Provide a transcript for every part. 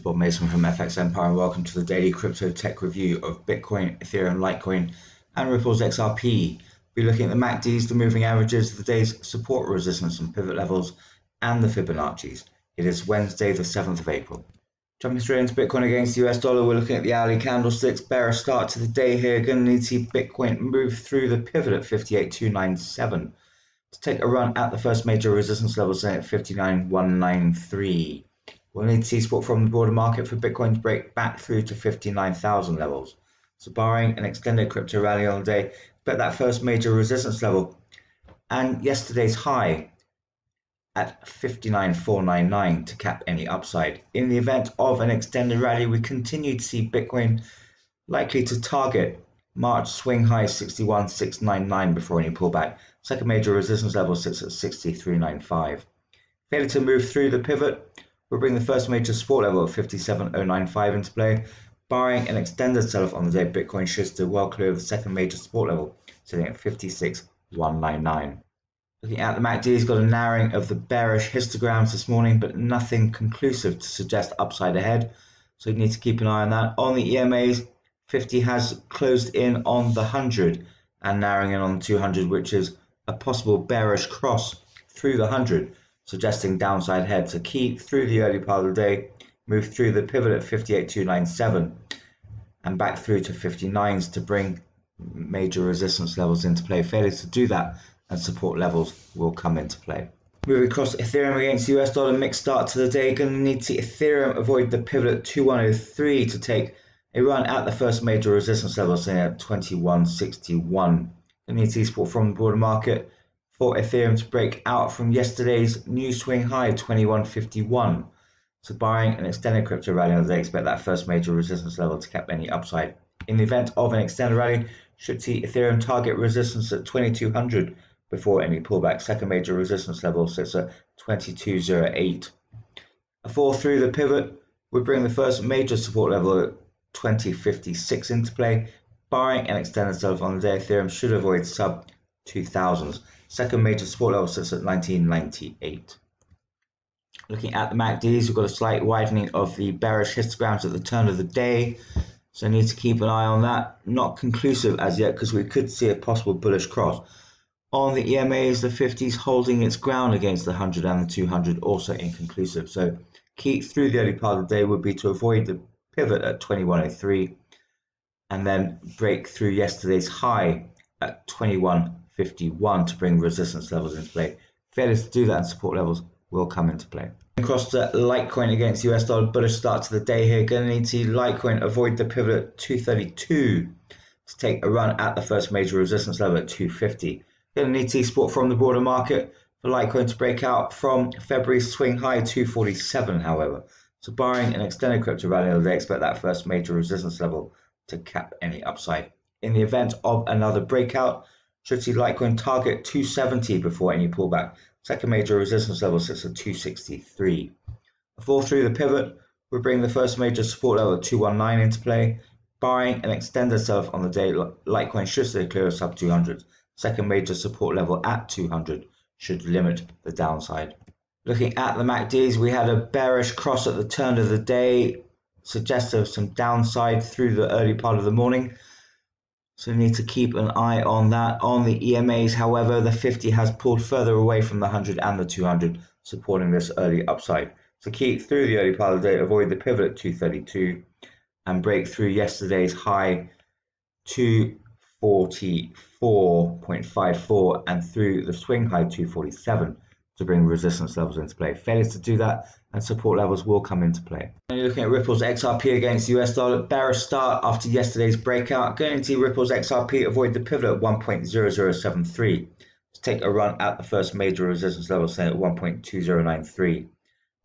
Bob Mason from FX Empire, and welcome to the daily crypto tech review of Bitcoin, Ethereum, Litecoin, and Ripple's XRP. We're looking at the MACDs, the moving averages, the day's support, resistance, and pivot levels, and the Fibonacci's. It is Wednesday, the 7th of April. Jumping straight into Bitcoin against the US dollar, we're looking at the hourly candlesticks. Bearish start to the day here. Going to need to see Bitcoin move through the pivot at 58,297 to take a run at the first major resistance level, saying at 59,193. We'll need to see support from the broader market for Bitcoin to break back through to 59,000 levels. So barring an extended crypto rally on the day, expect that first major resistance level and yesterday's high at 59,499 to cap any upside. In the event of an extended rally, we continue to see Bitcoin likely to target March swing high 61,699 before any pullback. Second major resistance level sits at 63,95. Failure to move through the pivot will bring the first major support level of 57,095 into play. Barring an extended sell-off on the day, Bitcoin should still well clear of the second major support level, sitting at 56,199. Looking at the MACD, has got a narrowing of the bearish histograms this morning, but nothing conclusive to suggest upside ahead. So you need to keep an eye on that. On the EMAs, 50 has closed in on the 100 and narrowing in on the 200, which is a possible bearish cross through the 100. Suggesting downside ahead. So keep through the early part of the day, move through the pivot at 58,297 and back through to 59s to bring major resistance levels into play. Failure to do that and support levels will come into play. Moving across Ethereum against the US dollar, mixed start to the day. Going to need to see Ethereum avoid the pivot at 2103 to take a run at the first major resistance level, saying at 2161. Going to need to see support from the broader market for Ethereum to break out from yesterday's new swing high, 2151. So barring an extended crypto rally on the day, expect that first major resistance level to cap any upside. In the event of an extended rally, should see Ethereum target resistance at 2200 before any pullback. Second major resistance level sits at 2208. A fall through the pivot would bring the first major support level at 2056 into play. Barring an extended sell-off on the day, Ethereum should avoid sub 2000s. Second major support level sits at 1998. Looking at the MACDs, we've got a slight widening of the bearish histograms at the turn of the day, so need to keep an eye on that. Not conclusive as yet because we could see a possible bullish cross. On the EMAs, the 50s holding its ground against the 100 and the 200, also inconclusive. So key through the early part of the day would be to avoid the pivot at 2103 and then break through yesterday's high at 2151 to bring resistance levels into play. Failure to do that and support levels will come into play. Across to Litecoin against US dollar, bullish start to the day here. Going to need to see Litecoin avoid the pivot at 232 to take a run at the first major resistance level at 250. Going to need to see support from the broader market for Litecoin to break out from February's swing high 247, however. So barring an extended crypto rally on the day, expect that first major resistance level to cap any upside. In the event of another breakout, should see Litecoin target 270 before any pullback. Second major resistance level sits at 263. A fall through the pivot would bring the first major support level at 219 into play. Barring an extended sell-off on the day, Litecoin should stay clear of sub 200. Second major support level at 200 should limit the downside. Looking at the MACDs, we had a bearish cross at the turn of the day, suggestive of some downside through the early part of the morning. So we need to keep an eye on that. On the EMAs, however, the 50 has pulled further away from the 100 and the 200, supporting this early upside. So keep through the early part of the day, avoid the pivot at 232 and break through yesterday's high 244.54 and through the swing high 247 to bring resistance levels into play. Failure to do that and support levels will come into play. And you're looking at Ripple's XRP against the US dollar. Bearish start after yesterday's breakout. Going to see Ripple's XRP avoid the pivot at 1.0073 to take a run at the first major resistance level, saying at 1.2093.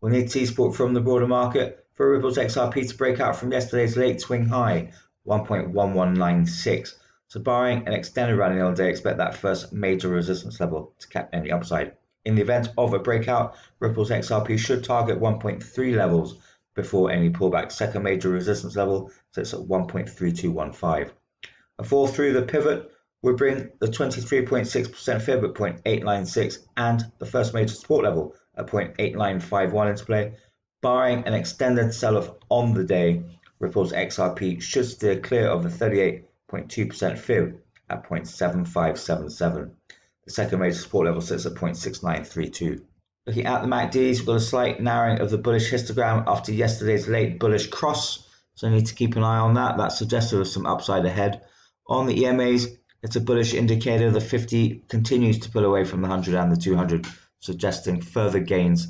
We'll need to see support from the broader market for Ripple's XRP to break out from yesterday's late swing high, 1.1196. So barring an extended rally on the day, expect that first major resistance level to cap any upside. In the event of a breakout, Ripple's XRP should target 1.3 levels before any pullback. Second major resistance level sits at 1.3215. A fall through the pivot would bring the 23.6% fib at 0.896 and the first major support level at 0.8951 into play. Barring an extended sell-off on the day, Ripple's XRP should steer clear of the 38.2% fib at 0.7577. The second major support level sits at 0.6932. Looking at the MACDs, we've got a slight narrowing of the bullish histogram after yesterday's late bullish cross, so I need to keep an eye on that. That's suggestive of some upside ahead. On the EMAs, it's a bullish indicator. The 50 continues to pull away from the 100 and the 200, suggesting further gains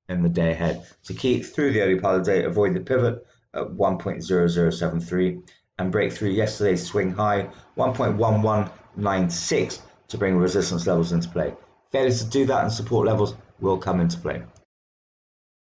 in the day ahead. So keep through the early part of the day, avoid the pivot at 1.0073 and break through yesterday's swing high 1.1196 to bring resistance levels into play. Failure to do that and support levels will come into play.